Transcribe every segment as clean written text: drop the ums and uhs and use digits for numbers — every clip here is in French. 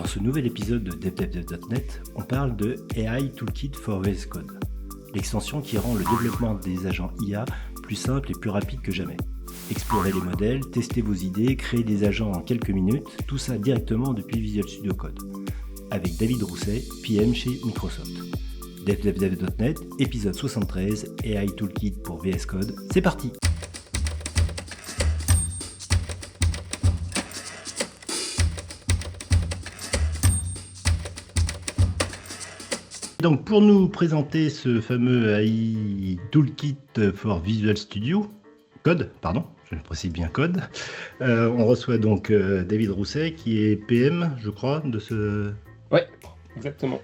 Dans ce nouvel épisode de DevDevDev.net, on parle de AI Toolkit for VS Code, l'extension qui rend le développement des agents IA plus simple et plus rapide que jamais. Explorez les modèles, testez vos idées, créez des agents en quelques minutes, tout ça directement depuis Visual Studio Code. Avec David Rousset, PM chez Microsoft. DevDevDev.net, épisode 73, AI Toolkit pour VS Code, c'est parti! Donc pour nous présenter ce fameux AI Toolkit for Visual Studio Code, je précise bien Code, on reçoit donc David Rousset qui est PM, je crois, de ce... Ouais, exactement.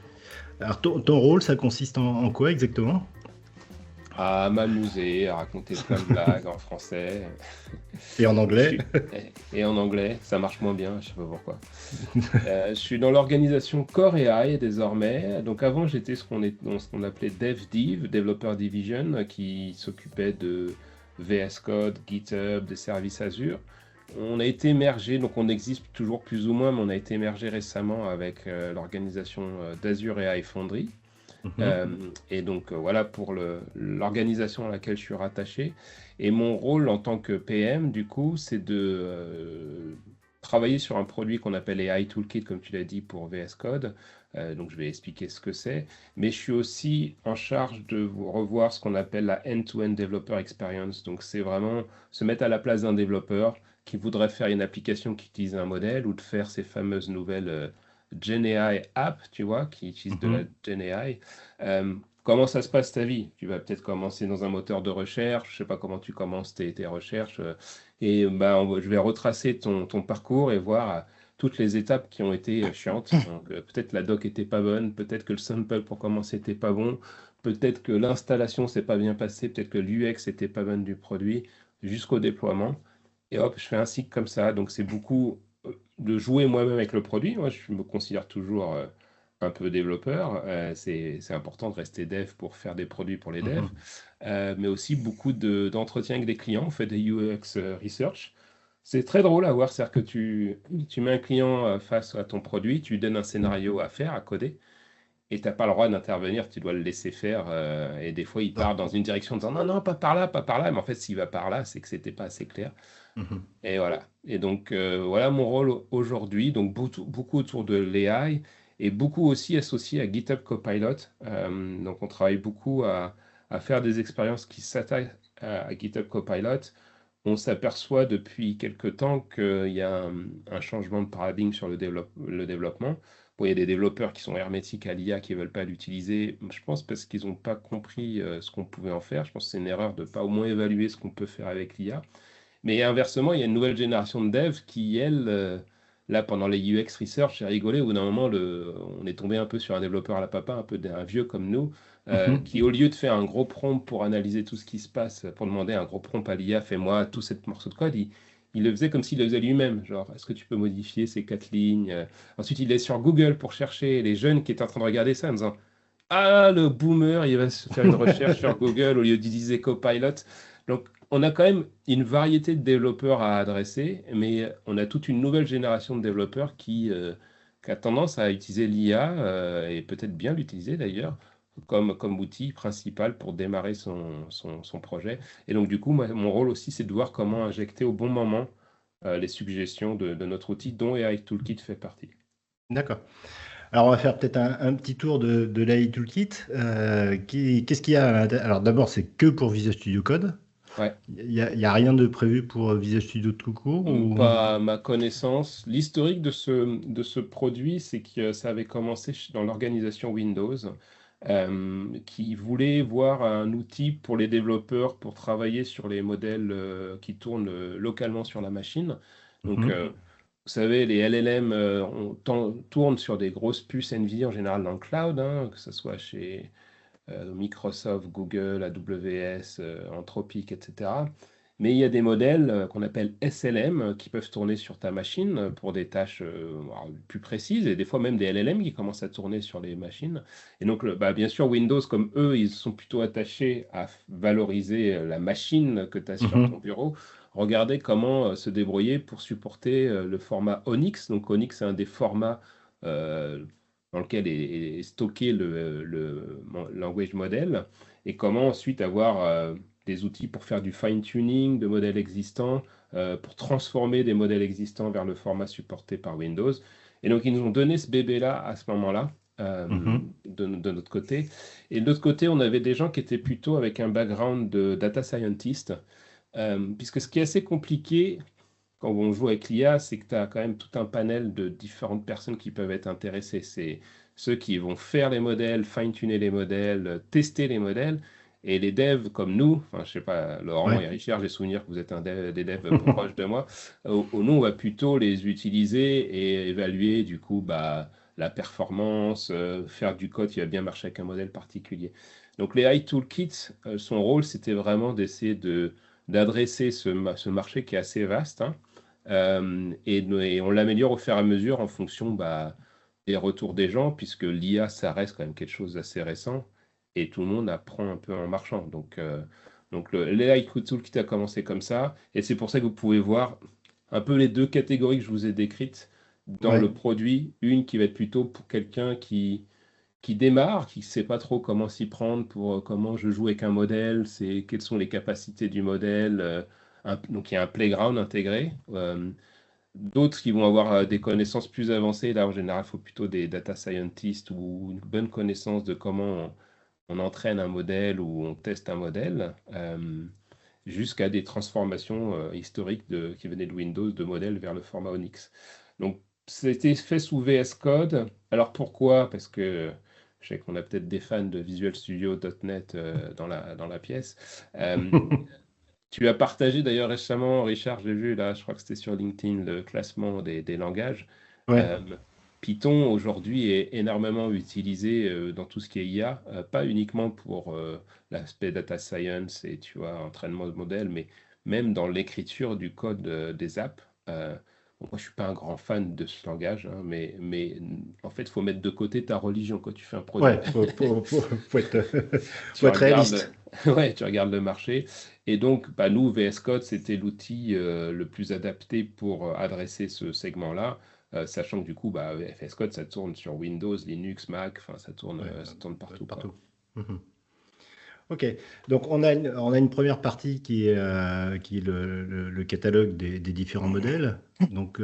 Alors ton rôle, ça consiste en quoi exactement? À m'amuser, à raconter plein de blagues en français. Et en anglais? Et en anglais, ça marche moins bien, je sais pas pourquoi. Je suis dans l'organisation Core AI désormais. Donc avant, j'étais dans ce qu'on appelait DevDiv, Developer Division, qui s'occupait de VS Code, GitHub, des services Azure. On a été émergé, donc on existe toujours plus ou moins, mais on a été émergé récemment avec l'organisation d'Azure AI Foundry. Et donc voilà pour l'organisation à laquelle je suis rattaché. Et mon rôle en tant que PM, du coup, c'est de travailler sur un produit qu'on appelle AI Toolkit, comme tu l'as dit, pour VS Code. Donc je vais expliquer ce que c'est. Mais je suis aussi en charge de revoir ce qu'on appelle la end-to-end developer experience. Donc c'est vraiment se mettre à la place d'un développeur qui voudrait faire une application qui utilise un modèle ou de faire ces fameuses nouvelles GenAI app, tu vois, qui utilisent de la GenAI. Comment ça se passe ta vie? Tu vas peut-être commencer dans un moteur de recherche, je sais pas comment tu commences tes recherches, et je vais retracer ton parcours et voir toutes les étapes qui ont été chiantes. Donc, peut-être la doc était pas bonne, peut-être que le sample pour commencer était pas bon, peut-être que l'installation s'est pas bien passée, peut-être que l'UX était pas bonne du produit, jusqu'au déploiement. Et hop, je fais un cycle comme ça. Donc, c'est beaucoup de jouer moi-même avec le produit. Moi, je me considère toujours un peu développeur. C'est important de rester dev pour faire des produits pour les devs. Mais aussi beaucoup d'entretiens avec des clients. On fait des UX research. C'est très drôle à voir. C'est-à-dire que tu mets un client face à ton produit, tu lui donnes un scénario à faire, à coder. Et tu n'as pas le droit d'intervenir, tu dois le laisser faire. Et des fois, il part dans une direction en disant non, non, pas par là, pas par là. Mais en fait, s'il va par là, c'est que c'était pas assez clair. Et voilà. Et donc, voilà mon rôle aujourd'hui. Donc, beaucoup autour de l'AI et beaucoup aussi associé à GitHub Copilot. Donc, on travaille beaucoup à faire des expériences qui s'attaquent à GitHub Copilot. On s'aperçoit depuis quelque temps qu'il y a un changement de paradigme sur le développement. Bon, il y a des développeurs qui sont hermétiques à l'IA, qui ne veulent pas l'utiliser. Je pense parce qu'ils n'ont pas compris ce qu'on pouvait en faire. Je pense que c'est une erreur de ne pas au moins évaluer ce qu'on peut faire avec l'IA. Mais inversement, il y a une nouvelle génération de devs qui, elle, là, pendant les UX Research, j'ai rigolé. Au bout d'un moment, on est tombé un peu sur un développeur à la papa, un peu un vieux comme nous, qui, au lieu de faire un gros prompt pour analyser tout ce qui se passe, pour demander un gros prompt à l'IA, fais-moi tout ce morceau de code, il le faisait comme s'il le faisait lui-même. Genre, est-ce que tu peux modifier ces 4 lignes? Ensuite, il est sur Google pour chercher les jeunes qui étaient en train de regarder ça en disant, ah, le boomer, il va se faire une recherche sur Google au lieu d'utiliser Copilot. Donc, on a quand même une variété de développeurs à adresser, mais on a toute une nouvelle génération de développeurs qui a tendance à utiliser l'IA, et peut-être bien l'utiliser d'ailleurs, comme outil principal pour démarrer son projet. Et donc, du coup, mon rôle aussi, c'est de voir comment injecter au bon moment les suggestions de notre outil, dont AI Toolkit fait partie. D'accord. Alors, on va faire peut-être un petit tour de l'AI Toolkit. Qu'est-ce qu'il y a à l'intérieur? Alors, d'abord, c'est que pour Visual Studio Code. Ouais. Il y a rien de prévu pour Visual Studio tout court ou... Pas à ma connaissance. L'historique de ce produit, c'est que ça avait commencé dans l'organisation Windows, qui voulait voir un outil pour les développeurs pour travailler sur les modèles qui tournent localement sur la machine. Donc, vous savez, les LLM tournent sur des grosses puces NVIDIA en général dans le cloud, hein, que ce soit chez Microsoft, Google, AWS, Anthropic, etc. Mais il y a des modèles qu'on appelle SLM qui peuvent tourner sur ta machine pour des tâches plus précises et des fois même des LLM qui commencent à tourner sur les machines. Et donc, bien sûr, Windows, comme eux, ils sont plutôt attachés à valoriser la machine que tu as sur ton bureau. Regardez comment se débrouiller pour supporter le format Onyx. Donc, Onyx, c'est un des formats euh, dans lequel est stocké language model, et comment ensuite avoir des outils pour faire du fine-tuning de modèles existants, pour transformer des modèles existants vers le format supporté par Windows. Et donc, ils nous ont donné ce bébé-là à ce moment-là, Mhm. de notre côté. Et de l'autre côté, on avait des gens qui étaient plutôt avec un background de data scientist, puisque ce qui est assez compliqué quand on joue avec l'IA, c'est que tu as quand même tout un panel de différentes personnes qui peuvent être intéressées. C'est ceux qui vont faire les modèles, fine-tuner les modèles, tester les modèles. Et les devs comme nous, enfin, je sais pas, Laurent Ouais. et Richard, j'ai souvenir que vous êtes des devs proches de moi. Nous, on va plutôt les utiliser et évaluer du coup la performance, faire du code qui va bien marcher avec un modèle particulier. Donc les AI Toolkits, son rôle, c'était vraiment d'essayer d'adresser ce marché qui est assez vaste, hein, et on l'améliore au fur et à mesure en fonction des retours des gens, puisque l'IA, ça reste quand même quelque chose d'assez récent, et tout le monde apprend un peu en marchant. Donc l'AI Toolkit a commencé comme ça, et c'est pour ça que vous pouvez voir un peu les deux catégories que je vous ai décrites dans Ouais. le produit. Une qui va être plutôt pour quelqu'un qui démarre, qui ne sait pas trop comment s'y prendre pour comment je joue avec un modèle, c'est quelles sont les capacités du modèle. Donc il y a un playground intégré. D'autres qui vont avoir des connaissances plus avancées. Là, en général, il faut plutôt des data scientists ou une bonne connaissance de comment on entraîne un modèle ou on teste un modèle, jusqu'à des transformations historiques qui venaient de Windows de modèles vers le format Onyx. Donc, c'était fait sous VS Code. Alors pourquoi? Parce que je sais qu'on a peut-être des fans de Visual Studio.NET dans la pièce. Euh, Tu as partagé d'ailleurs récemment, Richard, j'ai vu là, je crois que c'était sur LinkedIn, le classement des langages. Ouais. Euh, Python aujourd'hui est énormément utilisé dans tout ce qui est IA, pas uniquement pour l'aspect data science et tu vois, entraînement de modèles, mais même dans l'écriture du code des apps. Bon, moi, je suis pas un grand fan de ce langage, hein, mais en fait, il faut mettre de côté ta religion quand tu fais un produit. Ouais. Faut être, Tu faut être réaliste. regardes, ouais, tu regardes le marché. Et donc, nous, VS Code, c'était l'outil le plus adapté pour adresser ce segment-là, sachant que du coup, VS Code, ça tourne sur Windows, Linux, Mac, enfin, Ouais, ça tourne partout, quoi. partout. Mhm. Ok, donc on a une première partie qui est le catalogue des différents modèles. Donc,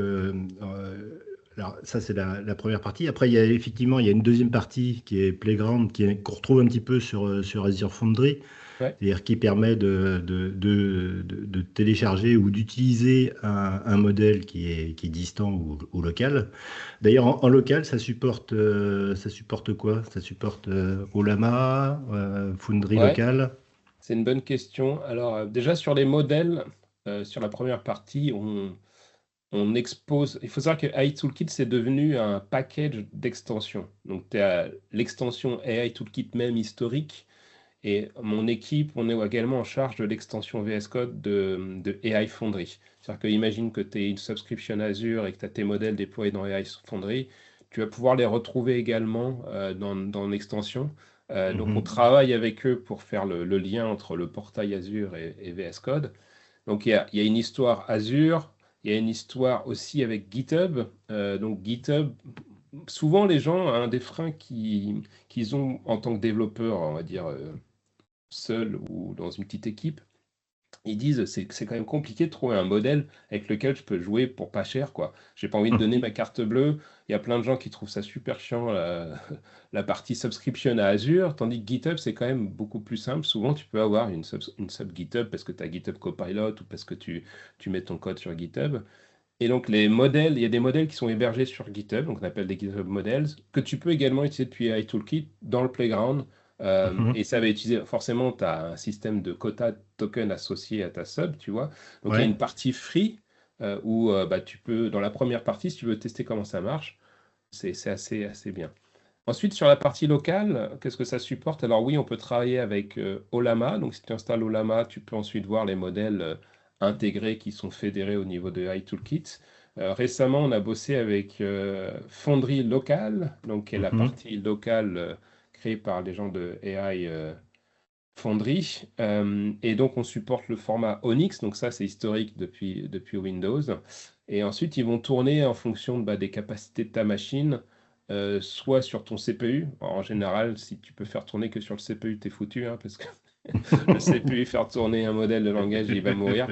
alors ça c'est la première partie. Après, il y a une deuxième partie qui est Playground, qu'on retrouve un petit peu sur Azure Foundry, Ouais, c'est-à-dire qui permet de télécharger ou d'utiliser un modèle qui est distant ou local. D'ailleurs, en local, ça supporte quoi? Ça supporte Olama, Foundry ouais, local. c'est une bonne question. Alors, déjà sur les modèles, sur la première partie, on expose. Il faut savoir que AI Toolkit, c'est devenu un package d'extensions. Donc, tu as l'extension AI Toolkit même historique. Et mon équipe, on est également en charge de l'extension VS Code de AI Foundry. C'est-à-dire que imagine que tu es une subscription Azure et que tu as tes modèles déployés dans AI Foundry, tu vas pouvoir les retrouver également dans l'extension. Donc on Mhm. travaille avec eux pour faire le lien entre le portail Azure et VS Code. Donc il y a une histoire Azure, il y a une histoire aussi avec GitHub. Donc GitHub, souvent les gens, un des freins qu'ils ont en tant que développeurs, on va dire, seul ou dans une petite équipe, ils disent c'est quand même compliqué de trouver un modèle avec lequel je peux jouer pour pas cher, quoi. J'ai pas envie de donner ma carte bleue. Il y a plein de gens qui trouvent ça super chiant, la partie subscription à Azure, tandis que GitHub, c'est quand même beaucoup plus simple. Souvent, tu peux avoir une sub GitHub parce que tu as GitHub Copilot ou parce que tu mets ton code sur GitHub. Et donc, les modèles, il y a des modèles qui sont hébergés sur GitHub, donc on appelle des GitHub Models, que tu peux également utiliser depuis iToolkit dans le Playground. Et Mhm. ça va utiliser, forcément, tu as un système de quota de token associé à ta sub, tu vois. Donc, il y a Ouais. une partie free où tu peux, dans la première partie, si tu veux tester comment ça marche, c'est assez bien. Ensuite, sur la partie locale, qu'est-ce que ça supporte? Alors oui, on peut travailler avec Olama. Donc si tu installes Olama, tu peux ensuite voir les modèles intégrés qui sont fédérés au niveau de iToolkit. Récemment, on a bossé avec Foundry Local, donc qui est la Mhm. partie locale créée par les gens de AI Foundry. Et donc on supporte le format Onyx, donc ça c'est historique depuis Windows. Et ensuite, ils vont tourner en fonction des capacités de ta machine. soit sur ton CPU. Alors, en général, si tu peux faire tourner que sur le CPU, t'es foutu, hein, parce que le CPU, faire tourner un modèle de langage, il va mourir.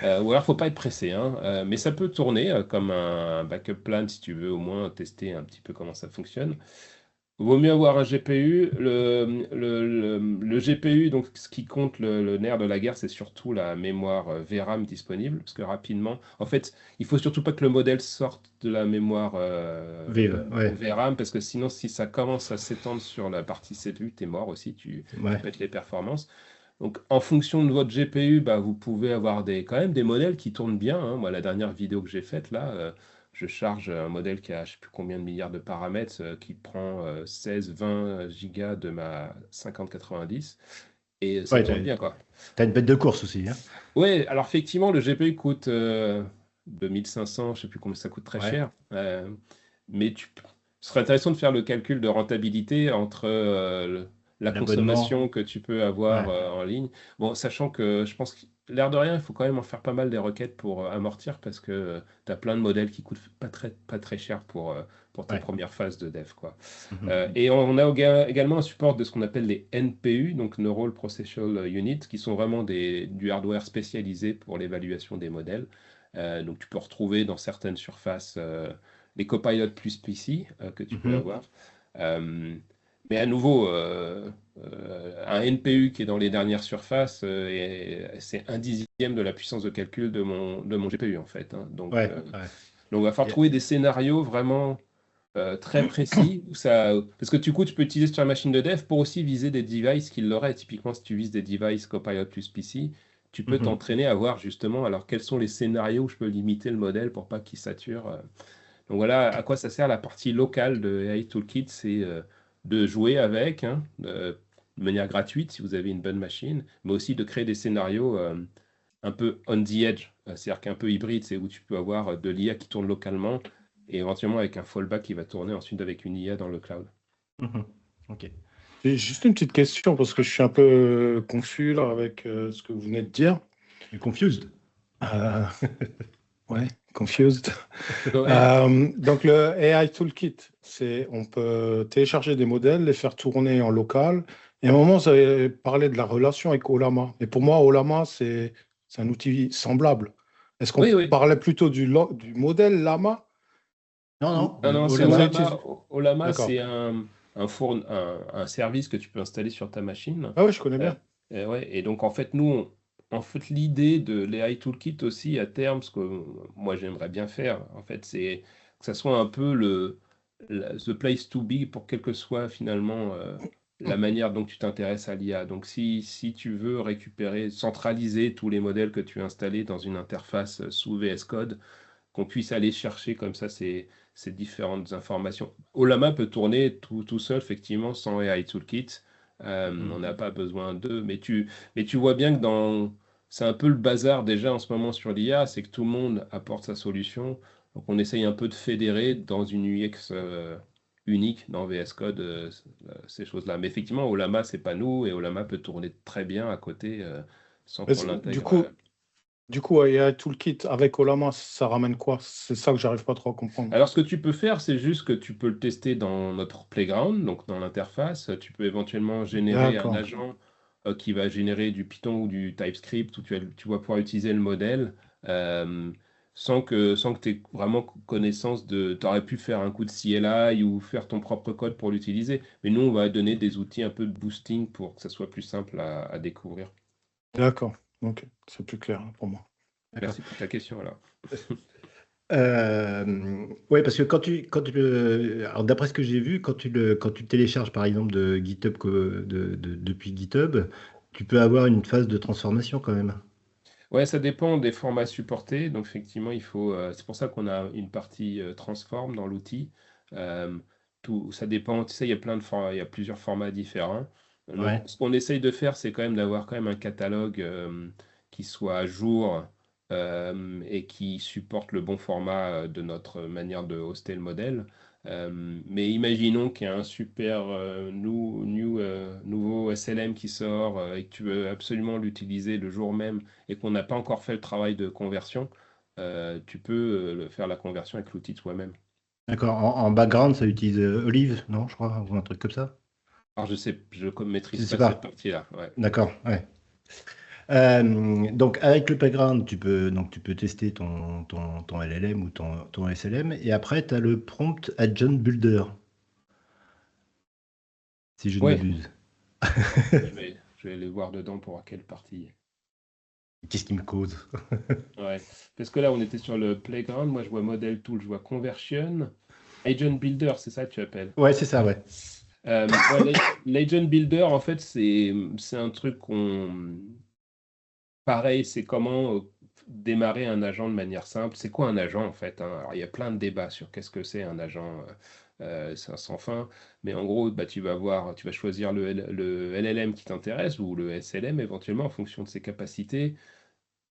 Ou alors, faut pas être pressé, hein. Mais ça peut tourner comme un backup plan si tu veux au moins tester un petit peu comment ça fonctionne. Vaut mieux avoir un GPU. Le GPU, donc ce qui compte, le nerf de la guerre, c'est surtout la mémoire VRAM disponible. Parce que rapidement, en fait, il faut surtout pas que le modèle sorte de la mémoire Ouais, VRAM, parce que sinon, si ça commence à s'étendre sur la partie CPU, t'es mort aussi, tu ouais. pètes les performances. Donc, en fonction de votre GPU, bah, vous pouvez avoir quand même des modèles qui tournent bien, hein. Moi, la dernière vidéo que j'ai faite, là, je charge un modèle qui a je sais plus combien de milliards de paramètres, qui prend 16-20 gigas de ma 5090, et ça Ouais, tourne bien, quoi. t'as une bête de course aussi, hein. Oui, alors effectivement, le GPU coûte 2500, je sais plus combien ça coûte, très Ouais, cher. Mais ce serait intéressant de faire le calcul de rentabilité entre la l'abonnement. consommation que tu peux avoir Ouais. en ligne. Bon, sachant que je pense que l'air de rien, il faut quand même en faire pas mal des requêtes pour amortir, parce que tu as plein de modèles qui coûtent pas très cher pour tes Ouais. premières phases de dev, quoi. Mhm. Et on a également un support de ce qu'on appelle les NPU, donc Neural Processing Unit, qui sont vraiment du hardware spécialisé pour l'évaluation des modèles. Donc tu peux retrouver dans certaines surfaces les Copilot plus PC que tu peux Mhm. avoir. Euh, mais à nouveau, un NPU qui est dans les dernières surfaces, c'est un dixième de la puissance de calcul de mon GPU, en fait, hein. Donc, Ouais, ouais. il va falloir Et- trouver des scénarios vraiment très précis, parce que du coup, tu peux utiliser sur la machine de dev pour aussi viser des devices qui l'auraient. Typiquement, si tu vises des devices Copilot plus PC, tu peux Mhm. t'entraîner à voir justement alors quels sont les scénarios où je peux limiter le modèle pour pas qu'il sature. Donc voilà à quoi ça sert la partie locale de AI Toolkit, c'est de jouer avec, hein, de manière gratuite si vous avez une bonne machine, mais aussi de créer des scénarios un peu on the edge, c'est-à-dire qu'un peu hybride, c'est où tu peux avoir de l'IA qui tourne localement et éventuellement avec un fallback qui va tourner ensuite avec une IA dans le cloud. Mhm. Ok. J'ai juste une petite question parce que je suis un peu confus là avec ce que vous venez de dire. You're confused. Euh, ouais, confused. Go ahead. Donc le AI Toolkit, c'est on peut télécharger des modèles, les faire tourner en local. Et à un moment, vous avez parlé de la relation avec Olama. Et pour moi, Olama, c'est un outil semblable. Est-ce qu'on Oui, oui. parlait plutôt du modèle Lama Non, ou, non, Ah non, c'est ou vous avez Olama. utilisé... Olama, D'accord. c'est un service que tu peux installer sur ta machine. Ah oui, je connais Euh, bien. et ouais, et donc, en fait, nous, en fait, l'idée de l'AI Toolkit aussi, à terme, ce que moi, j'aimerais bien faire, en fait, c'est que ça soit un peu the place to be pour quelle que soit finalement la manière dont tu t'intéresses à l'IA. Donc, si tu veux récupérer, centraliser tous les modèles que tu as installés dans une interface sous VS Code, qu'on puisse aller chercher comme ça ces différentes informations. Olama peut tourner tout seul, effectivement, sans AI Toolkit. On Mhm. n'a pas besoin d'eux, mais tu vois bien que c'est un peu le bazar déjà en ce moment sur l'IA, c'est que tout le monde apporte sa solution. Donc on essaye un peu de fédérer dans une UX unique dans VS Code ces choses-là. Mais effectivement, Olama, c'est pas nous, et Olama peut tourner très bien à côté sans Mais qu'on Du l'intègre. coup, Du coup, AI Toolkit avec Olama, ça ramène quoi? C'est ça que j'arrive pas trop à comprendre. Alors, ce que tu peux faire, c'est juste que tu peux le tester dans notre playground, donc dans l'interface. Tu peux éventuellement générer un D'accord. agent qui va générer du Python ou du TypeScript, où tu vas pouvoir utiliser le modèle euh, sans que tu aies vraiment connaissance de. Tu aurais pu faire un coup de CLI ou faire ton propre code pour l'utiliser. Mais nous, on va donner des outils un peu de boosting pour que ça soit plus simple à découvrir. D'accord. Ok. C'est plus clair pour moi. D'accord. Merci pour ta question, alors. Ouais, parce que alors d'après ce que j'ai vu, quand tu télécharges par exemple de GitHub depuis GitHub, tu peux avoir une phase de transformation quand même. Ouais, ça dépend des formats supportés. Donc, effectivement, c'est pour ça qu'on a une partie transform dans l'outil. Euh, ça dépend. Tu sais, il y a il y a plusieurs formats différents. Donc, Ouais. ce qu'on essaye de faire, c'est quand même d'avoir quand même un catalogue qui soit à jour et qui supporte le bon format de notre manière de hoster le modèle. Mais imaginons qu'il y a un super nouveau SLM qui sort et que tu veux absolument l'utiliser le jour même et qu'on n'a pas encore fait le travail de conversion, tu peux faire la conversion avec l'outil toi-même. D'accord. En background, ça utilise Olive, non, je crois, ou un truc comme ça? Alors, je ne Je maîtrise sais pas cette pas. partie-là. Ouais. D'accord, ouais. Donc avec le background, tu peux tester ton LLM ou ton SLM, et après, tu as le prompt agent builder, si je ne Ouais, m'abuse. je vais aller voir dedans pour voir quelle partie. Qu'est-ce qui me cause? Ouais. Parce que là, on était sur le playground. Moi, je vois model tool, je vois conversion. Agent builder, c'est ça que tu appelles? Ouais, c'est ça, ouais. Ouais, l'agent builder, en fait, c'est un truc qu'on. Pareil, c'est comment démarrer un agent de manière simple. C'est quoi un agent en fait, hein? Alors, il y a plein de débats sur qu'est-ce que c'est un agent, c'est un sans fin. Mais en gros, bah, tu vas choisir le LLM qui t'intéresse ou le SLM éventuellement en fonction de ses capacités.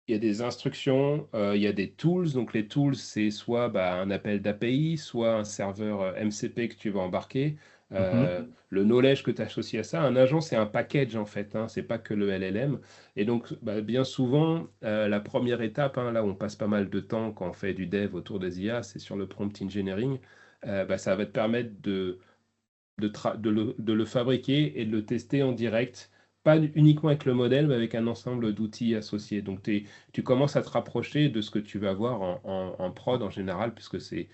Il y a des instructions, il y a des tools. Donc les tools, c'est soit bah, un appel d'API, soit un serveur MCP que tu vas embarquer. Mhm. Le knowledge que tu associes à ça, un agent, c'est un package en fait, hein, c'est pas que le LLM. Et donc, bah, bien souvent, la première étape, hein, là où on passe pas mal de temps quand on fait du dev autour des IA, c'est sur le prompt engineering. Bah, ça va te permettre de le fabriquer et de le tester en direct, pas uniquement avec le modèle, mais avec un ensemble d'outils associés. Donc tu commences à te rapprocher de ce que tu vas voir en prod en général, puisque c'est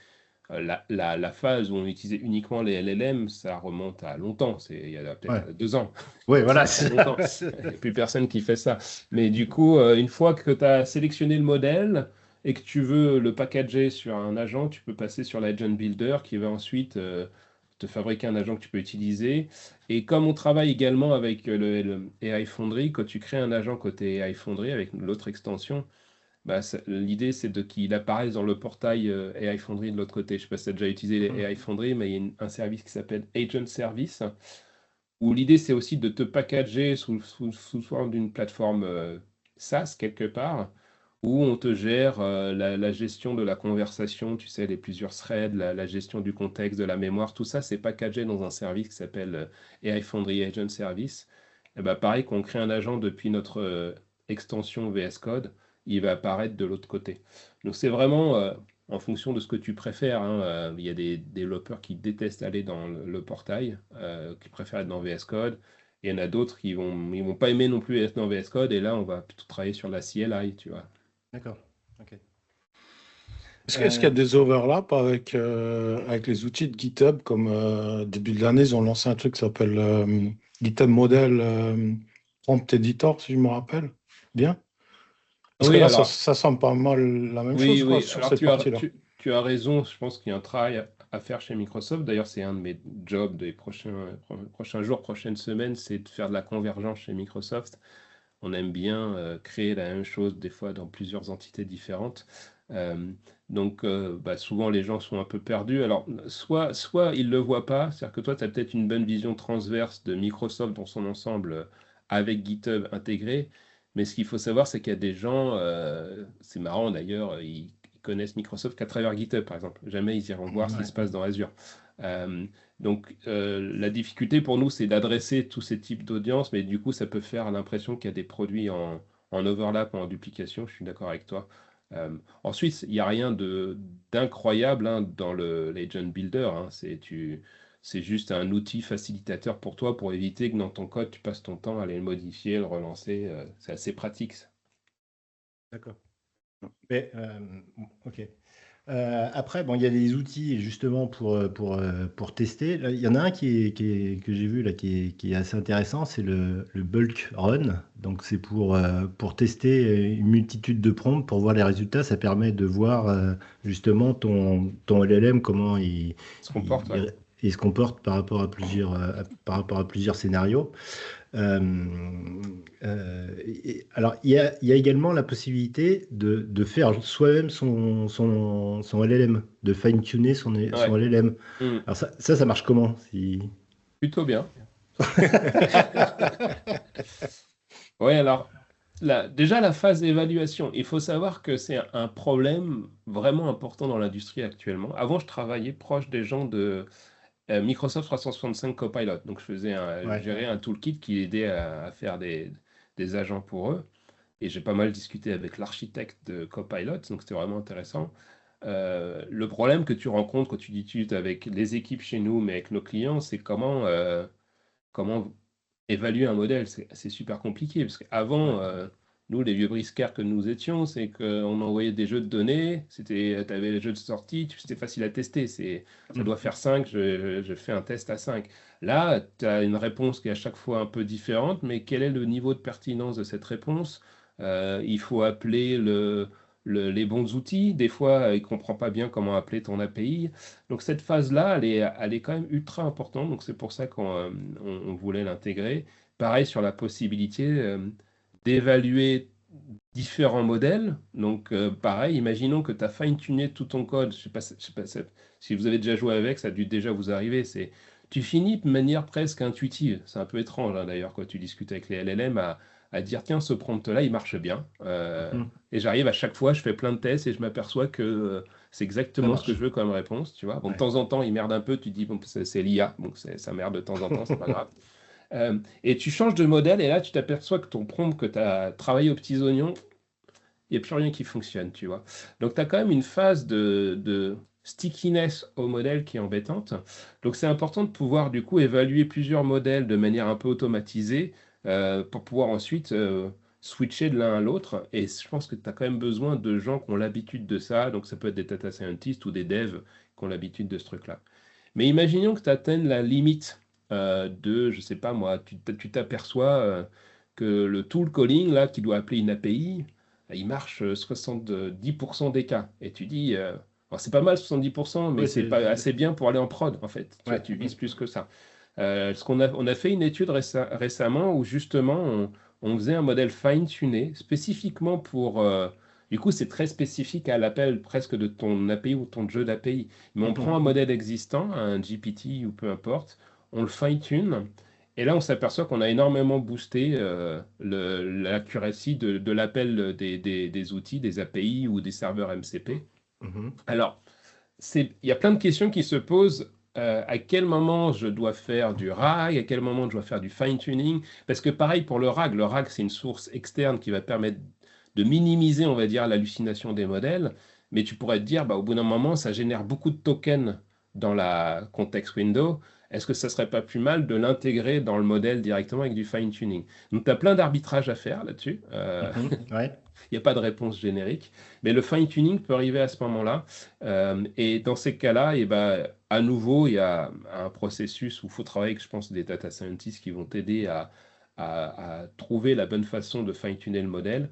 la phase où on utilisait uniquement les LLM, ça remonte à longtemps, il y a Ouais. peut-être 2 ans. Ouais, C'est voilà. pas longtemps. Il n'y a plus personne qui fait ça. Mais du coup, une fois que tu as sélectionné le modèle et que tu veux le packager sur un agent, tu peux passer sur l'agent builder qui va ensuite te fabriquer un agent que tu peux utiliser. Et comme on travaille également avec le AI Foundry, quand tu crées un agent côté AI Foundry avec l'autre extension, bah, l'idée c'est qu'il apparaisse dans le portail AI Foundry de l'autre côté. Je ne sais pas si tu as déjà utilisé les AI Foundry, mais il y a un service qui s'appelle Agent Service où l'idée c'est aussi de te packager sous forme d'une plateforme SaaS quelque part, où on te gère la gestion de la conversation, tu sais, les plusieurs threads, la gestion du contexte, de la mémoire, tout ça c'est packagé dans un service qui s'appelle AI Foundry Agent Service. Et bah, pareil, quand on crée un agent depuis notre extension VS Code, il va apparaître de l'autre côté. Donc c'est vraiment en fonction de ce que tu préfères, hein. Il y a des développeurs qui détestent aller dans le portail, qui préfèrent être dans VS Code. Et il y en a d'autres qui vont pas aimer non plus être dans VS Code. Et là, on va plutôt travailler sur la CLI, tu vois. D'accord. Ok. Est-ce qu'il y a Euh, des overlaps avec les outils de GitHub, comme début de l'année, ils ont lancé un truc qui s'appelle GitHub Model Prompt Editor, si je me rappelle bien. Parce que Oui, là, ça, alors, ça semble pas mal la même oui, chose, quoi, oui. sur Alors, cette partie-là. tu as raison. Je pense qu'il y a un travail à faire chez Microsoft. D'ailleurs, c'est un de mes jobs des prochains jours, prochaines semaines, c'est de faire de la convergence chez Microsoft. On aime bien créer la même chose des fois dans plusieurs entités différentes. Euh, donc, bah, souvent, les gens sont un peu perdus. Alors, soit ils ne le voient pas, c'est-à-dire que toi, tu as peut-être une bonne vision transverse de Microsoft dans son ensemble avec GitHub intégré. Mais ce qu'il faut savoir, c'est qu'il y a des gens, c'est marrant d'ailleurs, ils connaissent Microsoft qu'à travers GitHub, par exemple. Jamais ils iront voir ce qui ouais. se passe dans Azure. Euh, donc, la difficulté pour nous, c'est d'adresser tous ces types d'audience, mais du coup, ça peut faire l'impression qu'il y a des produits en overlap ou en duplication. Je suis d'accord avec toi. Ensuite, il n'y a rien d'incroyable hein, dans l'agent builder, hein. C'est juste un outil facilitateur pour toi pour éviter que dans ton code, tu passes ton temps à aller le modifier, le relancer. C'est assez pratique, ça. D'accord. Mais, ok. Après, bon, il y a des outils justement pour tester. Là, il y en a un que j'ai vu là, qui est assez intéressant, c'est le bulk run. Donc, c'est pour tester une multitude de prompts pour voir les résultats. Ça permet de voir justement ton LLM, comment Ça se comporte, ouais. il- il se comporte par rapport à plusieurs scénarios. Euh, alors, il y a également la possibilité de faire soi-même son LLM, de fine-tuner son Ouais. LLM. Hmm. Alors ça marche comment Plutôt bien. Oui, alors, déjà la phase d'évaluation, il faut savoir que c'est un problème vraiment important dans l'industrie actuellement. Avant, je travaillais proche des gens de Microsoft 365 Copilot. Donc, je Ouais. gérais un toolkit qui aidait à faire des agents pour eux. Et j'ai pas mal discuté avec l'architecte de Copilot, donc c'était vraiment intéressant. Le problème que tu rencontres quand tu discutes avec les équipes chez nous, mais avec nos clients, c'est comment évaluer un modèle. C'est super compliqué, parce qu'avant, nous, les vieux briscards que nous étions, c'est qu'on envoyait des jeux de données, tu avais les jeux de sortie, c'était facile à tester. Ça doit faire 5, je fais un test à 5. Là, tu as une réponse qui est à chaque fois un peu différente, mais quel est le niveau de pertinence de cette réponse? Il faut appeler les bons outils. Des fois, il ne comprend pas bien comment appeler ton API. Donc cette phase-là, elle est quand même ultra importante. Donc c'est pour ça qu'on voulait l'intégrer. Pareil sur la possibilité d'évaluer différents modèles. Donc pareil, imaginons que tu as fine-tuné tout ton code. Je sais pas si vous avez déjà joué avec, ça a dû déjà vous arriver. Tu finis de manière presque intuitive. C'est un peu étrange hein, d'ailleurs quand tu discutes avec les LLM à dire tiens, ce prompt-là, il marche bien. Et j'arrive à chaque fois, je fais plein de tests et je m'aperçois que c'est Ça exactement ce que marche. je veux comme réponse, tu vois. Bon, de Ouais. temps en temps, il merde un peu, tu te dis, bon, c'est l'IA, donc ça merde de temps en temps, c'est pas grave. Et tu changes de modèle et là, tu t'aperçois que ton prompt que tu as travaillé aux petits oignons, il n'y a plus rien qui fonctionne, tu vois. Donc, tu as quand même une phase de stickiness au modèle qui est embêtante. Donc, c'est important de pouvoir, du coup, évaluer plusieurs modèles de manière un peu automatisée pour pouvoir ensuite switcher de l'un à l'autre. Et je pense que tu as quand même besoin de gens qui ont l'habitude de ça. Donc, ça peut être des data scientists ou des devs qui ont l'habitude de ce truc-là. Mais imaginons que tu atteignes la limite je sais pas moi, tu t'aperçois que le tool calling, là, qui doit appeler une API, il marche 70% des cas. Et tu dis, alors c'est pas mal 70%, mais Oui, c'est pas assez bien pour aller en prod, en fait. Tu vois, ouais. tu vises plus que ça. On a fait une étude récemment où justement on faisait un modèle fine-tuné spécifiquement pour. Du coup, c'est très spécifique à l'appel presque de ton API ou ton jeu d'API. Mais on prend un modèle existant, un GPT ou peu importe, on le fine-tune. Et là, on s'aperçoit qu'on a énormément boosté l'accuracy de l'appel des outils, des API ou des serveurs MCP. Mhm. Alors, il y a plein de questions qui se posent. À quel moment je dois faire du RAG, à quel moment je dois faire du fine-tuning? Parce que pareil pour le RAG, c'est une source externe qui va permettre de minimiser, on va dire, l'hallucination des modèles. Mais tu pourrais te dire, bah, au bout d'un moment, ça génère beaucoup de tokens dans la context window. Est-ce que ça serait pas plus mal de l'intégrer dans le modèle directement avec du fine-tuning? Donc, tu as plein d'arbitrages à faire là-dessus. Mhm. Ouais. Il n'y a pas de réponse générique, mais le fine-tuning peut arriver à ce moment-là. Et dans ces cas-là, et ben, à nouveau, il y a un processus où il faut travailler avec, je pense, des data scientists qui vont t'aider à trouver la bonne façon de fine-tuner le modèle,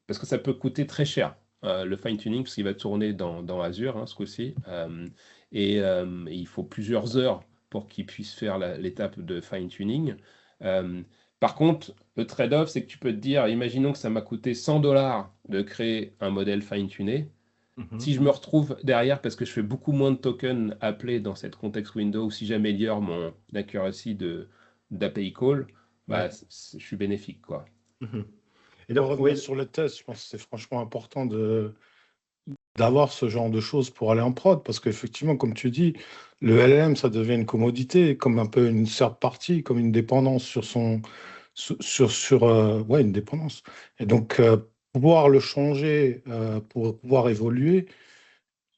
parce que ça peut coûter très cher. Le fine-tuning, parce qu'il va tourner dans Azure hein, ce coup-ci, et il faut plusieurs heures pour qu'il puisse faire l'étape de fine-tuning. Euh, Par contre, le trade-off, c'est que tu peux te dire, imaginons que ça m'a coûté 100 $ de créer un modèle fine-tuné. Si Mhm. je me retrouve derrière parce que je fais beaucoup moins de tokens appelés dans cette context window, ou si j'améliore mon accuracy d'API call, bah, Ouais. je suis bénéfique, quoi. Mhm. Et Pour donc, revenir oui. sur les tests, je pense que c'est franchement important d'avoir ce genre de choses pour aller en prod, parce qu'effectivement, comme tu dis, le LLM, ça devient une commodité, comme un peu une third party, comme une dépendance ouais, une dépendance. Et donc, pouvoir le changer, pour pouvoir évoluer,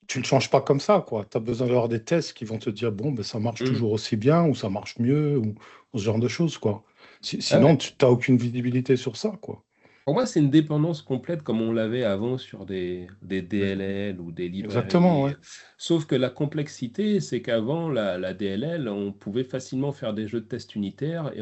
tu ne le changes pas comme ça, quoi. Tu as besoin d'avoir des tests qui vont te dire, bon, ben, ça marche Mhm. toujours aussi bien, ou ça marche mieux, ou ce genre de choses, quoi. Ah Sinon, ouais. tu n'as aucune visibilité sur ça, quoi. Pour moi, c'est une dépendance complète comme on l'avait avant sur des Ouais. DLL ou des Exactement, librairies. ouais. Sauf que la complexité, c'est qu'avant la DLL, on pouvait facilement faire des jeux de tests unitaires et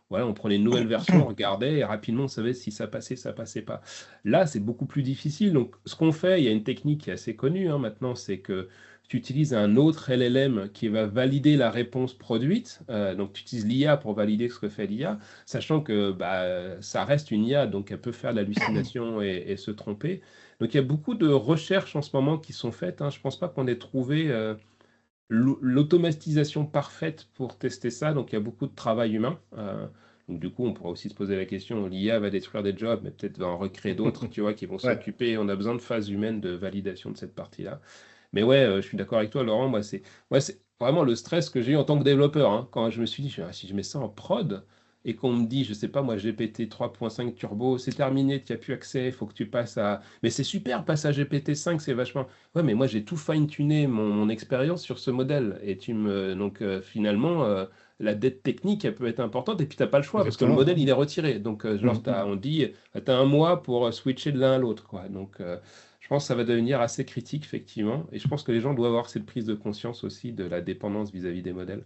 voilà, on prenait une nouvelle version, on regardait et rapidement on savait si ça passait pas. Là, c'est beaucoup plus difficile. Donc, ce qu'on fait, il y a une technique qui est assez connue hein, maintenant, c'est que tu utilises un autre LLM qui va valider la réponse produite. Donc, tu utilises l'IA pour valider ce que fait l'IA sachant que bah, ça reste une IA, donc elle peut faire de l'hallucination et se tromper. Donc il y a beaucoup de recherches en ce moment qui sont faites. Hein. Je ne pense pas qu'on ait trouvé l'automatisation parfaite pour tester ça, donc il y a beaucoup de travail humain. Donc du coup, on pourra aussi se poser la question, l'IA va détruire des jobs, mais peut-être va en recréer d'autres, tu vois, qui vont Ouais. s'occuper. On a besoin de phase humaine de validation de cette partie-là. Mais ouais, je suis d'accord avec toi, Laurent. Moi, c'est vraiment le stress que j'ai eu en tant que développeur. Hein, quand je me suis dit, si je mets ça en prod, et qu'on me dit, je sais pas moi, GPT 3.5 Turbo, c'est terminé, tu n'as plus accès, il faut que tu passes à... Mais c'est super, passe à GPT 5, c'est vachement... Ouais, mais moi j'ai tout fine-tuné mon expérience sur ce modèle. Et donc finalement, la dette technique, elle peut être importante, et puis tu n'as pas le choix, parce que le Exactement. modèle, il est retiré. Donc genre, Mhm. on dit, tu as un mois pour switcher de l'un à l'autre, quoi. Donc je pense que ça va devenir assez critique, effectivement. Et je pense que les gens doivent avoir cette prise de conscience aussi de la dépendance vis-à-vis des modèles.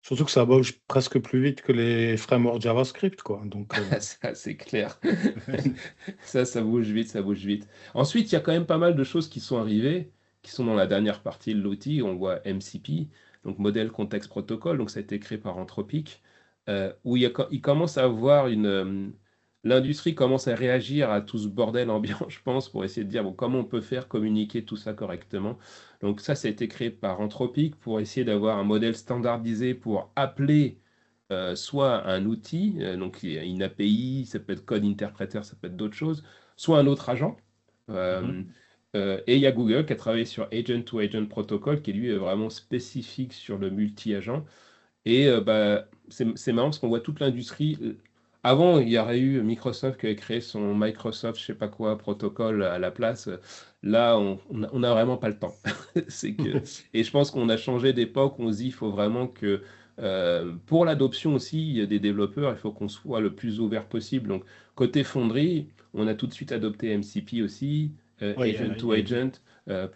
Surtout que ça bouge presque plus vite que les frameworks JavaScript, quoi. Donc, Ça, c'est clair. Ça bouge vite, ça bouge vite. Ensuite, il y a quand même pas mal de choses qui sont arrivées, qui sont dans la dernière partie de l'outil. On voit MCP, donc Model Context Protocol, donc ça a été créé par Anthropic, où il commence à avoir l'industrie commence à réagir à tout ce bordel ambiant, je pense, pour essayer de dire bon, comment on peut faire communiquer tout ça correctement. Donc ça a été créé par Anthropic pour essayer d'avoir un modèle standardisé pour appeler soit un outil, donc il y a une API, ça peut être code interpréteur, ça peut être d'autres choses, soit un autre agent. Euh, Mhm. et il y a Google qui a travaillé sur Agent-to-Agent Protocol, qui lui est vraiment spécifique sur le multi-agent. Et bah, c'est marrant parce qu'on voit toute l'industrie. Avant, il y aurait eu Microsoft qui avait créé son Microsoft, je sais pas quoi, protocole à la place. Là, on a vraiment pas le temps. C'est que, et je pense qu'on a changé d'époque. On se dit, il faut vraiment que pour l'adoption aussi des développeurs, il faut qu'on soit le plus ouvert possible. Donc, côté fonderie, on a tout de suite adopté MCP aussi, Ouais, Agent to Agent,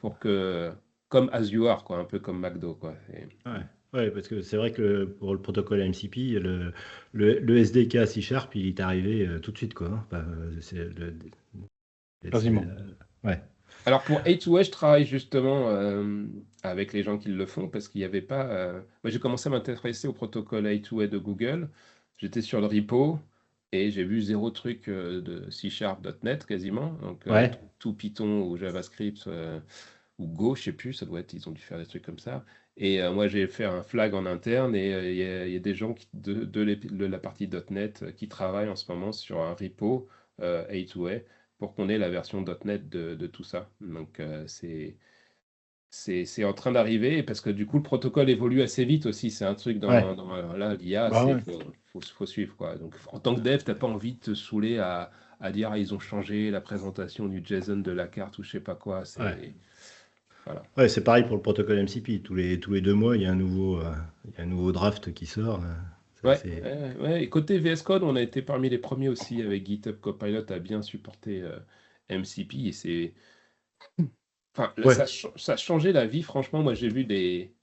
pour que, comme as you are, quoi, un peu comme McDo, quoi. ouais. Ouais, parce que c'est vrai que pour le protocole MCP, le SDK C Sharp, il est arrivé tout de suite, quoi, hein. Enfin, quasiment. ouais. Alors pour A2A, je travaille justement avec les gens qui le font parce qu'il n'y avait pas. Moi, j'ai commencé à m'intéresser au protocole A2A de Google. J'étais sur le repo et j'ai vu zéro truc de C Sharp.net quasiment. Donc Ouais. tout Python ou JavaScript ou Go, je sais plus, ça doit être, ils ont dû faire des trucs comme ça. Et moi, j'ai fait un flag en interne et il y a des gens de la partie .NET qui travaillent en ce moment sur un repo A2A pour qu'on ait la version .NET de tout ça. Donc, c'est en train d'arriver parce que du coup, le protocole évolue assez vite aussi. C'est un truc Ouais. là, l'IA, Bah c'est ouais. faut suivre, quoi. Donc, en tant que dev, t'as pas envie de te saouler à dire ah, ils ont changé la présentation du JSON de la carte ou je sais pas quoi. Ouais. Voilà. Ouais, c'est pareil pour le protocole MCP. Tous les 2 mois, il y a un nouveau draft qui sort. Ça, Ouais, c'est... ouais. Et côté VS Code, on a été parmi les premiers aussi avec GitHub Copilot à bien supporter MCP et c'est enfin, là, Ouais. ça a changé la vie. Franchement, moi, j'ai vu des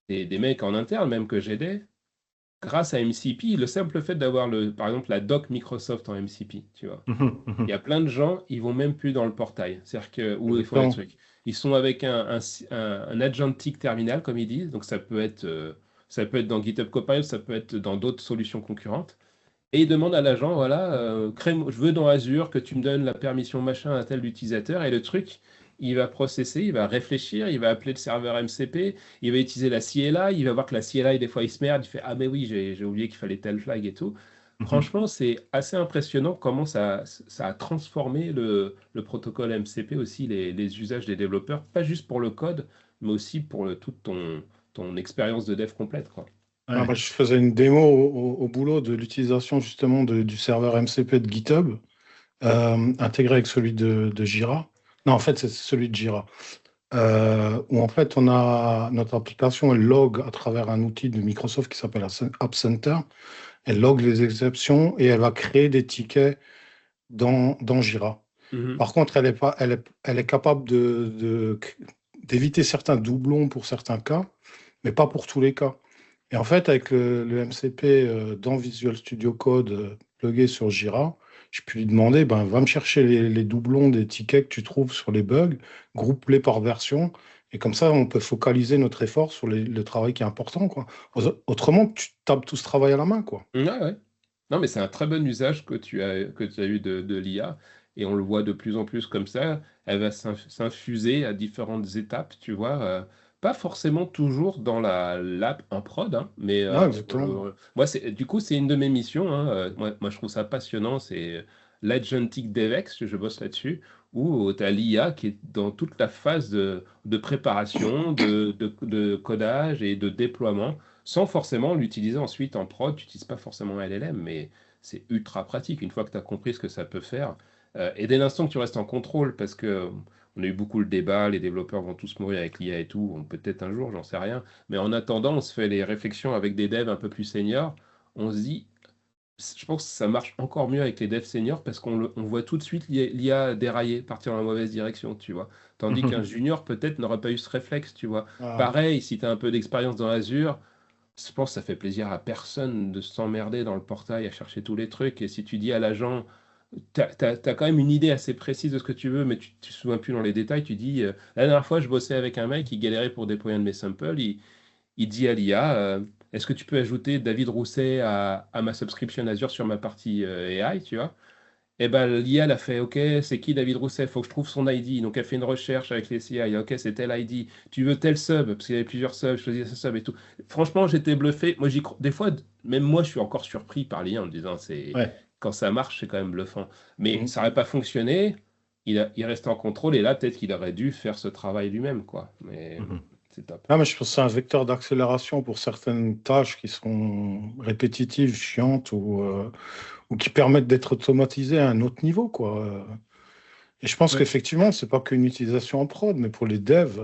mecs en interne, même que j'aidais, grâce à MCP, le simple fait d'avoir, par exemple, la doc Microsoft en MCP, tu vois. Mhm, Il y a mhm. plein de gens, ils vont même plus dans le portail, c'est-à-dire que, où ils font les Exactement. trucs. Ils sont avec un agentic terminal, comme ils disent, donc ça peut être dans GitHub Copilot, ça peut être dans d'autres solutions concurrentes. Et il demande à l'agent, voilà, je veux dans Azure que tu me donnes la permission machin à tel utilisateur. Et le truc, il va processer, il va réfléchir, il va appeler le serveur MCP, il va utiliser la CLI, il va voir que la CLI, des fois, il se merde, il fait, ah mais oui, j'ai oublié qu'il fallait tel flag et tout. Mhm. Franchement, c'est assez impressionnant comment ça a transformé le protocole MCP aussi, les usages des développeurs, pas juste pour le code, mais aussi pour toute ton expérience de dev complète, quoi. Ah, Ouais. bah, je faisais une démo au boulot de l'utilisation justement du serveur MCP de GitHub, intégré avec celui de Jira. Non, en fait, c'est celui de Jira. Où en fait, notre application, elle log à travers un outil de Microsoft qui s'appelle App Center. Elle log les exceptions et elle va créer des tickets dans Jira. Mhm. Par contre, elle est capable d'éviter certains doublons pour certains cas, mais pas pour tous les cas. Et en fait, avec le MCP dans Visual Studio Code plugué sur Jira, je peux lui demander, ben, va me chercher les doublons des tickets que tu trouves sur les bugs, groupe-les par version, et comme ça, on peut focaliser notre effort sur le travail qui est important, quoi. Autrement, tu tapes tout ce travail à la main, quoi. Ouais, ouais. Non, mais c'est un très bon usage que tu as eu de l'IA et on le voit de plus en plus comme ça. Elle va s'infuser à différentes étapes, tu vois. Pas forcément toujours dans l'app en prod, hein, mais Ouais, exactement. moi, du coup, c'est une de mes missions, hein. Moi, je trouve ça passionnant. C'est l'Agentic DevX, je bosse là-dessus, où tu as l'IA qui est dans toute la phase de préparation, de codage et de déploiement, sans forcément l'utiliser ensuite en prod. Tu n'utilises pas forcément un LLM, mais c'est ultra pratique une fois que tu as compris ce que ça peut faire. Et dès l'instant que tu restes en contrôle, parce que on a eu beaucoup le débat, les développeurs vont tous mourir avec l'IA et tout, peut-être un jour, j'en sais rien. Mais en attendant, on se fait les réflexions avec des devs un peu plus seniors. On se dit, je pense que ça marche encore mieux avec les devs seniors parce on voit tout de suite l'IA dérailler, partir dans la mauvaise direction, tu vois. Tandis qu'un junior, peut-être, n'aurait pas eu ce réflexe, tu vois. Ah, Pareil, si tu as un peu d'expérience dans Azure, je pense que ça fait plaisir à personne de s'emmerder dans le portail à chercher tous les trucs. Et si tu dis à l'agent, t'as quand même une idée assez précise de ce que tu veux, mais tu te souviens plus dans les détails. Tu dis, la dernière fois, je bossais avec un mec qui galérait pour déployer un de mes samples. Il dit à l'IA, est-ce que tu peux ajouter David Rousset à ma subscription Azure sur ma partie AI, tu vois? Et ben l'IA, elle a fait, OK, c'est qui David Rousset? Il faut que je trouve son ID. Donc, elle fait une recherche avec les CI. OK, c'est tel ID. Tu veux tel sub? Parce qu'il y avait plusieurs subs, je choisis ce sub et tout. Franchement, j'étais bluffé. Moi, des fois, même moi, je suis encore surpris par l'IA en me disant, Ouais. quand ça marche, c'est quand même bluffant. Mais mm. ça n'aurait pas fonctionné. Il reste en contrôle. Et là, peut-être qu'il aurait dû faire ce travail lui-même, quoi. Mais Mhm. c'est top. Ah, mais je pense que c'est un vecteur d'accélération pour certaines tâches qui sont répétitives, chiantes ou qui permettent d'être automatisées à un autre niveau, quoi. Et je pense Ouais. qu'effectivement, c'est pas qu'une utilisation en prod, mais pour les devs,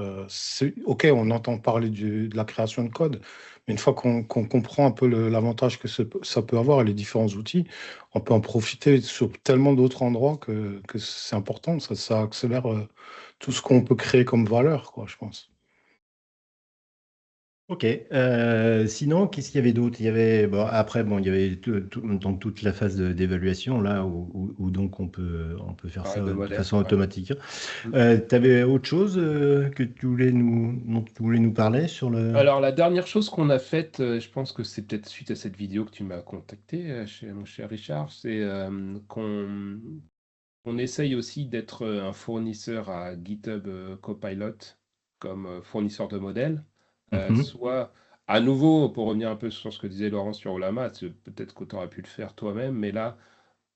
OK, on entend parler de la création de code, mais une fois qu'on comprend un peu l'avantage que ça peut avoir et les différents outils, on peut en profiter sur tellement d'autres endroits que c'est important. Ça accélère tout ce qu'on peut créer comme valeur, quoi, je pense. Ok. Sinon, qu'est-ce qu'il y avait d'autre? Il y avait, bon, après, bon, il y avait donc toute la phase d'évaluation là où donc on peut faire Pareil ça de de modèle. façon Ouais. automatique. Mm. Tu avais autre chose que dont tu voulais nous parler sur le. Alors, la dernière chose qu'on a faite, je pense que c'est peut-être suite à cette vidéo que tu m'as contacté, mon cher Richard, c'est qu'on essaye aussi d'être un fournisseur à GitHub Copilot comme fournisseur de modèles. Mhm. Soit, à nouveau, pour revenir un peu sur ce que disait Laurent sur Ollama, peut-être que tu aurais pu le faire toi-même, mais là,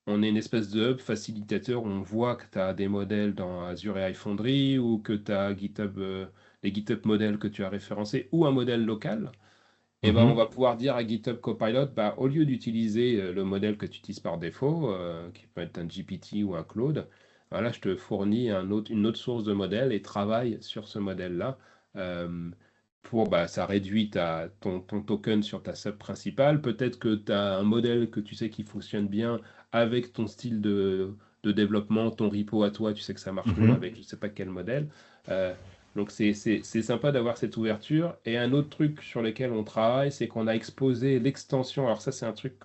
on est une espèce de hub facilitateur où on voit que tu as des modèles dans Azure AI Foundry ou que tu as GitHub, les GitHub modèles que tu as référencés ou un modèle local. Et ben, on Mhm. va pouvoir dire à GitHub Copilot, bah, au lieu d'utiliser le modèle que tu utilises par défaut, qui peut être un GPT ou un Claude, voilà, je te fournis une autre source de modèle et travaille sur ce modèle-là. Euh, bah, ça réduit ton token sur ta sub principale. Peut-être que tu as un modèle que tu sais qui fonctionne bien avec ton style de développement, ton repo à toi, tu sais que ça marche mieux Mhm. avec je ne sais pas quel modèle. Euh, donc c'est sympa d'avoir cette ouverture. Et un autre truc sur lequel on travaille, c'est qu'on a exposé l'extension. Alors ça, c'est un truc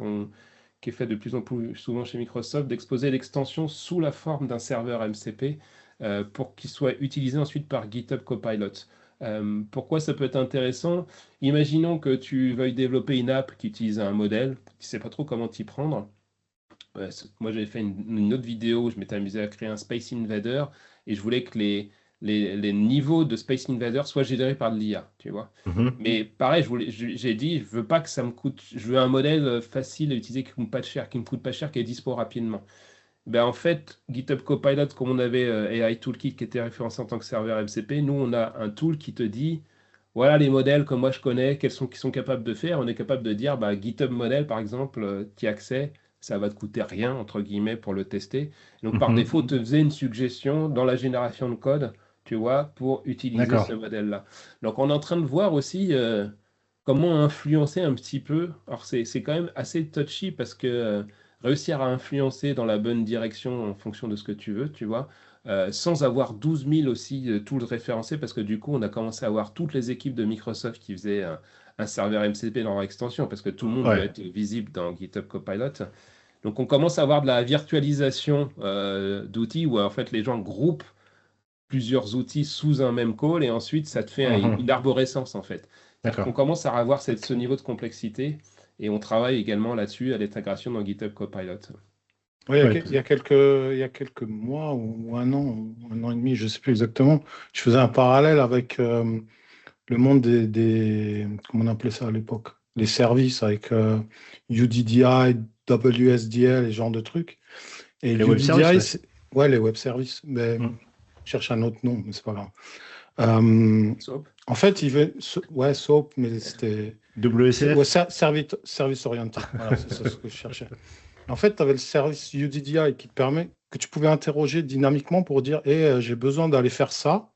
qui est fait de plus en plus souvent chez Microsoft, d'exposer l'extension sous la forme d'un serveur MCP pour qu'il soit utilisé ensuite par GitHub Copilot. Pourquoi ça peut être intéressant? Imaginons que tu veuilles développer une app qui utilise un modèle, tu ne sais pas trop comment t'y prendre. Moi, j'avais fait une autre vidéo où je m'étais amusé à créer un Space Invader et je voulais que les niveaux de Space Invader soient générés par de l'IA, tu vois. Mhm. Mais pareil, j'ai dit, je veux pas que ça me coûte, je veux un modèle facile à utiliser qui ne coûte pas cher, qui est dispo rapidement. Ben, en fait, GitHub Copilot, comme on avait AI Toolkit qui était référencé en tant que serveur MCP, nous, on a un tool qui te dit, voilà les modèles que moi je connais, qui sont capables de faire. On est capable de dire, bah, GitHub modèle, par exemple, tu y accès, ça va te coûter rien, entre guillemets, pour le tester. Donc, par Mhm. défaut, te faisait une suggestion dans la génération de code, tu vois, pour utiliser ce D'accord. modèle-là. Donc, on est en train de voir aussi comment influencer un petit peu. Alors, c'est quand même assez touchy parce que réussir à influencer dans la bonne direction en fonction de ce que tu veux, tu vois, sans avoir 12 000 aussi tools référencés, parce que du coup, on a commencé à avoir toutes les équipes de Microsoft qui faisaient un serveur MCP dans leur extension, parce que tout le monde veut Ouais. être visible dans GitHub Copilot. Donc, on commence à avoir de la virtualisation d'outils où en fait les gens groupent plusieurs outils sous un même call et ensuite ça te fait Mhm. une arborescence en fait. C'est-à-dire qu'on D'accord. commence à avoir ce niveau de complexité et on travaille également là-dessus à l'intégration dans GitHub Copilot. Oui, Ouais. il y a quelques mois ou un an et demi, je ne sais plus exactement, je faisais un parallèle avec le monde comment on appelait ça à l'époque, les services avec UDDI, WSDL et ce genre de trucs. Et Les web services, UDDI, ouais. Ouais, les web services. Mais Mm. je cherche un autre nom, mais c'est pas grave. Euh, SOAP. En fait, ouais, SOAP, mais c'était WCF? ouais, service orienté. Voilà, c'est ça ce que je cherchais. En fait, tu avais le service UDDI qui te permet que tu pouvais interroger dynamiquement pour dire j'ai besoin d'aller faire ça.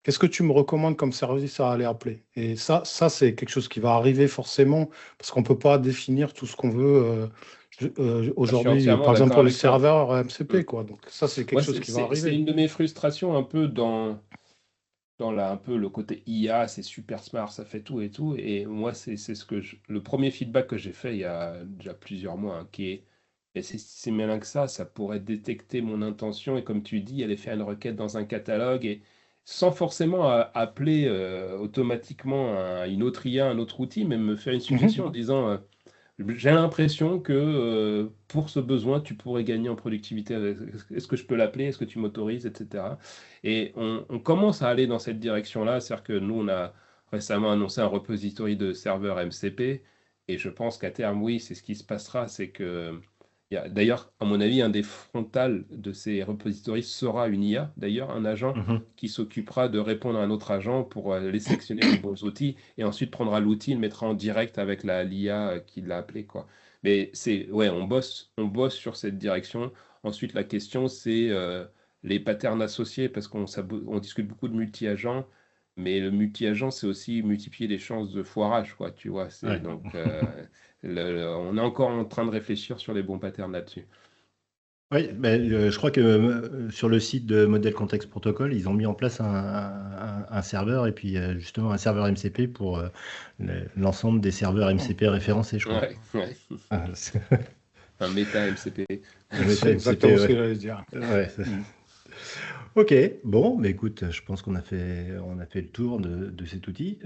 Qu'est-ce que tu me recommandes comme service à aller appeler? Et ça c'est quelque chose qui va arriver forcément parce qu'on ne peut pas définir tout ce qu'on veut Je suis aujourd'hui, entièrement par exemple d'accord pour les avec toi. serveurs Mm. MCP, quoi. Donc ça, c'est quelque Moi, chose qui va c'est arriver. une de mes frustrations un peu un peu le côté IA, c'est super smart, ça fait tout et tout. Et moi, c'est le premier feedback que j'ai fait il y a déjà plusieurs mois, hein, qui est, et c'est malin que ça pourrait détecter mon intention et comme tu dis, aller faire une requête dans un catalogue et sans forcément appeler automatiquement une autre IA, un autre outil, mais me faire une Mhm. suggestion en disant, j'ai l'impression que pour ce besoin, tu pourrais gagner en productivité. Est-ce que je peux l'appeler? Est-ce que tu m'autorises, etc. Et on commence à aller dans cette direction-là. C'est-à-dire que nous, on a récemment annoncé un repository de serveurs MCP. Et je pense qu'à terme, oui, c'est ce qui se passera. C'est que d'ailleurs, à mon avis, un des frontales de ces repositories sera une IA, d'ailleurs, un agent Mhm. qui s'occupera de répondre à un autre agent pour les sélectionner les bons outils et ensuite prendra l'outil et le mettra en direct avec l'IA qui l'a appelé, quoi. Mais ouais, on bosse sur cette direction. Ensuite, la question, c'est les patterns associés parce on discute beaucoup de multi-agents, mais le multi-agent, c'est aussi multiplier les chances de foirage, quoi, tu vois. Ouais. Donc, on est encore en train de réfléchir sur les bons patterns là-dessus. Oui, ben, je crois que sur le site de Model Context Protocol, ils ont mis en place un serveur et puis justement un serveur MCP pour l'ensemble des serveurs MCP référencés, je crois. Ouais, ouais. Ah, Un méta MCP. le C'est méta exactement MCP, ce que ouais. j'allais dire. Ouais. Mm. Ok, bon, mais écoute, je pense qu'on on a fait le tour de cet outil.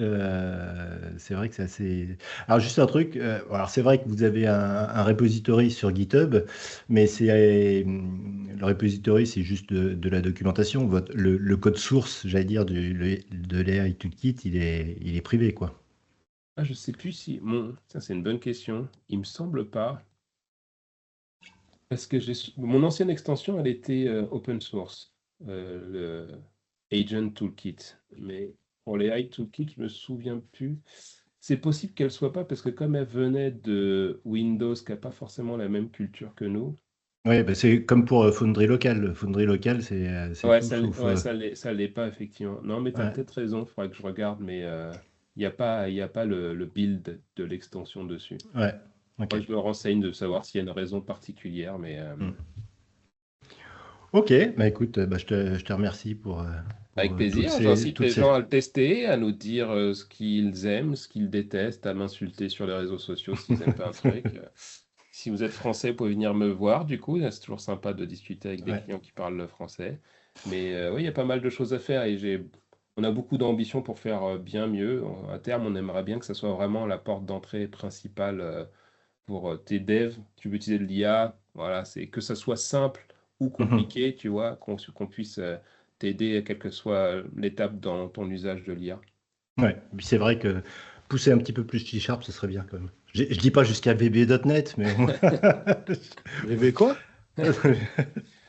C'est vrai que c'est assez. Alors juste un truc, alors c'est vrai que vous avez un repository sur GitHub, mais le repository c'est juste de la documentation. Le code source, j'allais dire, de l'AI Toolkit, il est privé, quoi. Ah, je sais plus si. Ça, c'est une bonne question. Il me semble pas. Parce que mon ancienne extension, elle était open source, le Agent Toolkit. Mais pour les AI Toolkit, je me souviens plus. C'est possible qu'elle soit pas parce que comme elle venait de Windows, qui n'a pas forcément la même culture que nous. Oui, bah c'est comme pour Foundry Local. Foundry Local, c'est Ouais, tout sauf. ouais, ça l'est pas effectivement. Non, mais tu as Ouais, peut-être raison. Il faudra que je regarde, mais il y a pas le build de l'extension dessus. ouais, ok. Moi, je me renseigne de savoir s'il y a une raison particulière, mais Hmm. Ok, bah écoute, bah, je te remercie pour avec toutes plaisir. ces, J'incite toutes les ces... gens à le tester, à nous dire ce qu'ils aiment, ce qu'ils détestent, à m'insulter sur les réseaux sociaux s'ils n'aiment pas un truc. Si vous êtes français, vous pouvez venir me voir, du coup. C'est toujours sympa de discuter avec des Ouais. clients qui parlent le français. Mais oui, il y a pas mal de choses à faire et on a beaucoup d'ambition pour faire bien mieux. À terme, on aimerait bien que ça soit vraiment la porte d'entrée principale pour tes devs. Tu veux utiliser de l'IA, voilà, c'est que ça soit simple ou Mhm. compliqué, tu vois, qu'on puisse t'aider, quelle que soit l'étape dans ton usage de l'IA. Ouais. Puis c'est vrai que pousser un petit peu plus C# ce serait bien quand même. Je dis pas jusqu'à VB.NET, mais VB quoi?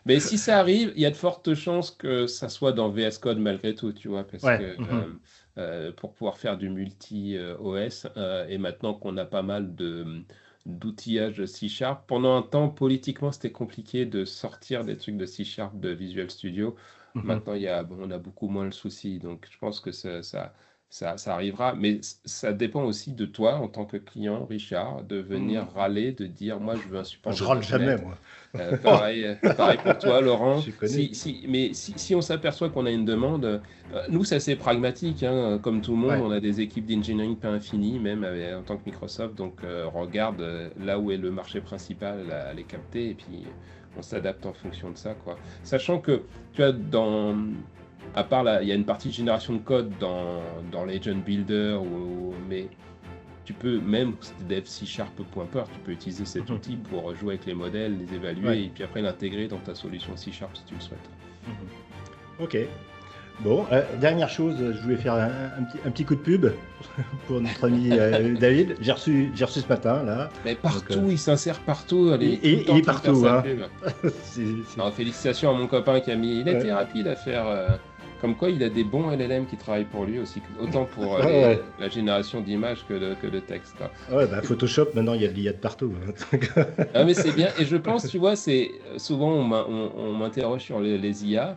Mais si ça arrive, il y a de fortes chances que ça soit dans VS Code malgré tout, tu vois, parce ouais. que Mhm. pour pouvoir faire du multi-OS, et maintenant qu'on a pas mal d'outillage C#, pendant un temps, politiquement, c'était compliqué de sortir des trucs de C# de Visual Studio. Mhm. Maintenant, on a beaucoup moins le souci, donc je pense que ça arrivera, mais ça dépend aussi de toi en tant que client, Richard, de venir Mhm. râler, de dire, moi, je veux un support Je de râle jamais, .NET. moi. Pareil pour toi, Laurent. Je connais. Mais si on s'aperçoit qu'on a une demande, nous, c'est assez pragmatique, hein, comme tout le monde, Ouais. on a des équipes d'engineering pas infinies, même en tant que Microsoft, donc on regarde là où est le marché principal à les capter, et puis on s'adapte en fonction de ça, quoi. Sachant que, tu vois, à part là, il y a une partie de génération de code dans l'Agent Builder, mais tu peux, même si tu dev C#.py, tu peux utiliser cet Mhm. outil pour jouer avec les modèles, les évaluer Ouais. et puis après l'intégrer dans ta solution C# si tu le souhaites. Mhm. Ok. Bon, dernière chose, je voulais faire un petit coup de pub pour notre ami David. J'ai reçu ce matin, là. Mais partout, Donc, il s'insère partout. il Tout le temps est en train de faire partout, sa hein. pub. C'est- Non, félicitations à mon copain qui a mis. Il a été Ouais. rapide à faire. Comme quoi, il a des bons LLM qui travaillent pour lui aussi, autant pour Ouais. la génération d'images que de texte, quoi. Ouais, bah, Photoshop, maintenant, il y a de l'IA de partout, hein. Donc, Ah, mais c'est bien. Et je pense, tu vois, c'est souvent on m'interroge sur les IA.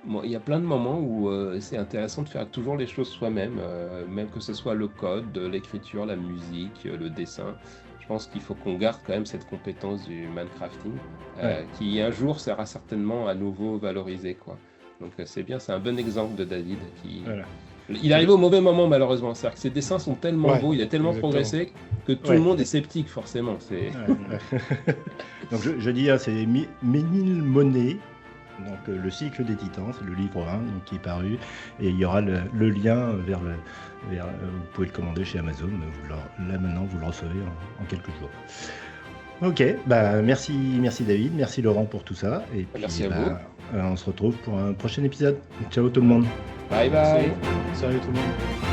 Moi, il y a plein de moments où c'est intéressant de faire toujours les choses soi-même, même que ce soit le code, l'écriture, la musique, le dessin. Je pense qu'il faut qu'on garde quand même cette compétence du mancrafting, Ouais. qui un jour sera certainement à nouveau valorisée, quoi. Donc c'est bien, c'est un bon exemple de David qui. voilà. Il arrive au mauvais moment malheureusement, c'est-à-dire que ses dessins sont tellement Ouais, beaux, il a tellement exactement. progressé que tout Ouais. le monde est sceptique forcément. C'est... Ouais. Donc je dis, hein, c'est Ménilmonée, donc le cycle des titans, c'est le livre 1 donc, qui est paru, et il y aura le lien vers vous pouvez le commander chez Amazon, là maintenant vous le recevez en quelques jours. Ok, bah merci David, merci Laurent pour tout ça, et puis Merci à bah, on se retrouve pour un prochain épisode. Ciao tout le monde. Bye bye. Salut tout le monde.